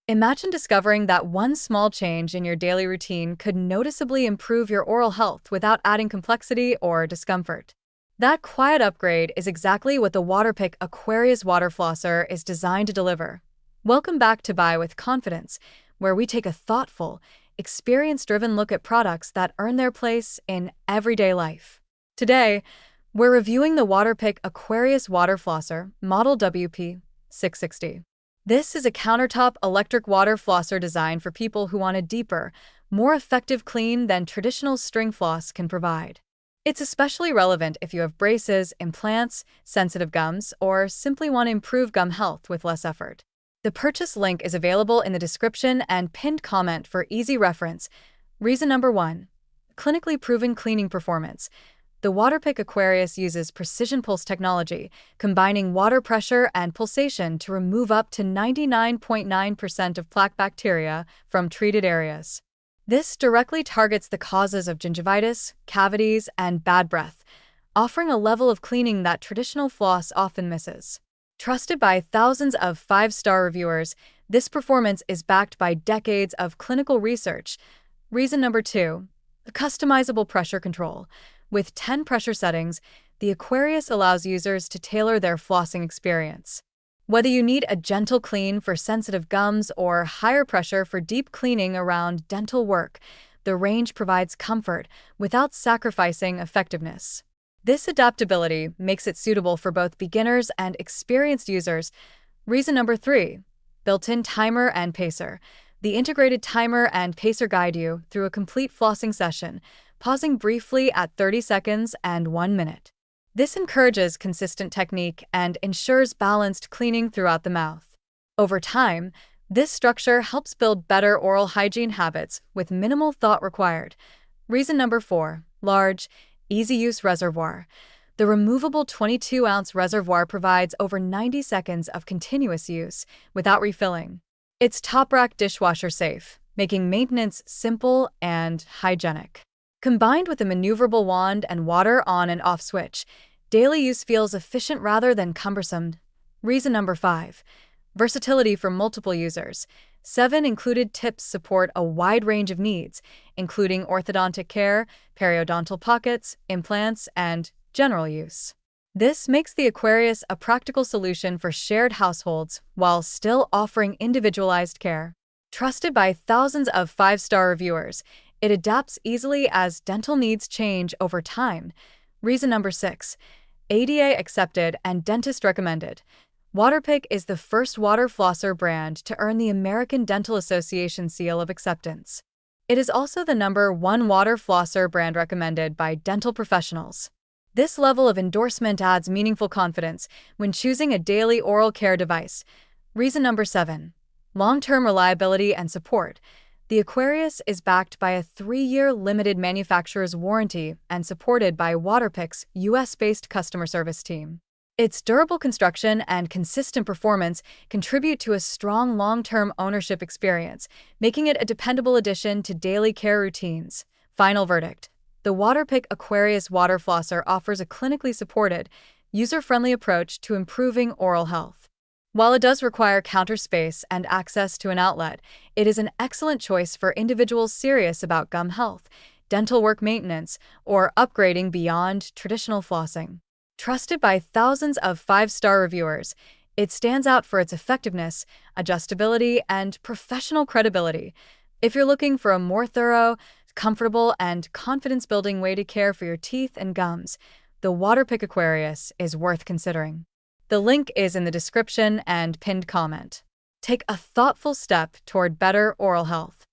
Imagine discovering that one small change in your daily routine could noticeably improve your oral health without adding complexity or discomfort. That quiet upgrade is exactly what the Waterpik Aquarius Water Flosser is designed to deliver. Welcome back to Buy with Confidence, where we take a thoughtful, experience-driven look at products that earn their place in everyday life. Today, we're reviewing the Waterpik Aquarius Water Flosser, model WP660. This is a countertop electric water flosser designed for people who want a deeper, more effective clean than traditional string floss can provide. It's especially relevant if you have braces, implants, sensitive gums, or simply want to improve gum health with less effort. The purchase link is available in the description and pinned comment for easy reference. Reason number 1. Clinically proven cleaning performance. The Waterpik Aquarius uses precision pulse technology, combining water pressure and pulsation to remove up to 99.9% of plaque bacteria from treated areas. This directly targets the causes of gingivitis, cavities, and bad breath, offering a level of cleaning that traditional floss often misses. Trusted by thousands of five-star reviewers, this performance is backed by decades of clinical research. Reason number 2. Customizable pressure control. With 10 pressure settings, the Aquarius allows users to tailor their flossing experience. Whether you need a gentle clean for sensitive gums or higher pressure for deep cleaning around dental work, the range provides comfort without sacrificing effectiveness. This adaptability makes it suitable for both beginners and experienced users. Reason number 3. Built-in timer and pacer. The integrated timer and pacer guide you through a complete flossing session, pausing briefly at 30 seconds and 1 minute. This encourages consistent technique and ensures balanced cleaning throughout the mouth. Over time, this structure helps build better oral hygiene habits with minimal thought required. Reason number 4. Large, easy-use reservoir. The removable 22-ounce reservoir provides over 90 seconds of continuous use without refilling. It's top-rack dishwasher safe, making maintenance simple and hygienic. Combined with a maneuverable wand and water on and off switch, daily use feels efficient rather than cumbersome. Reason number 5. Versatility for multiple users. 7 included tips support a wide range of needs, including orthodontic care, periodontal pockets, implants, and general use. This makes the Aquarius a practical solution for shared households while still offering individualized care. Trusted by thousands of five-star reviewers, it adapts easily as dental needs change over time. Reason number 6. ADA accepted and dentist recommended. Waterpik is the first water flosser brand to earn the American Dental Association seal of acceptance. It is also the #1 water flosser brand recommended by dental professionals. This level of endorsement adds meaningful confidence when choosing a daily oral care device. Reason number 7. Long-term reliability and support. The Aquarius is backed by a 3-year limited manufacturer's warranty and supported by Waterpik's US-based customer service team. Its durable construction and consistent performance contribute to a strong long-term ownership experience, making it a dependable addition to daily care routines. Final verdict. The Waterpik Aquarius Water Flosser offers a clinically supported, user-friendly approach to improving oral health. While it does require counter space and access to an outlet, it is an excellent choice for individuals serious about gum health, dental work maintenance, or upgrading beyond traditional flossing. Trusted by thousands of five-star reviewers, it stands out for its effectiveness, adjustability, and professional credibility. If you're looking for a more thorough, comfortable, and confidence-building way to care for your teeth and gums, the Waterpik Aquarius is worth considering. The link is in the description and pinned comment. Take a thoughtful step toward better oral health.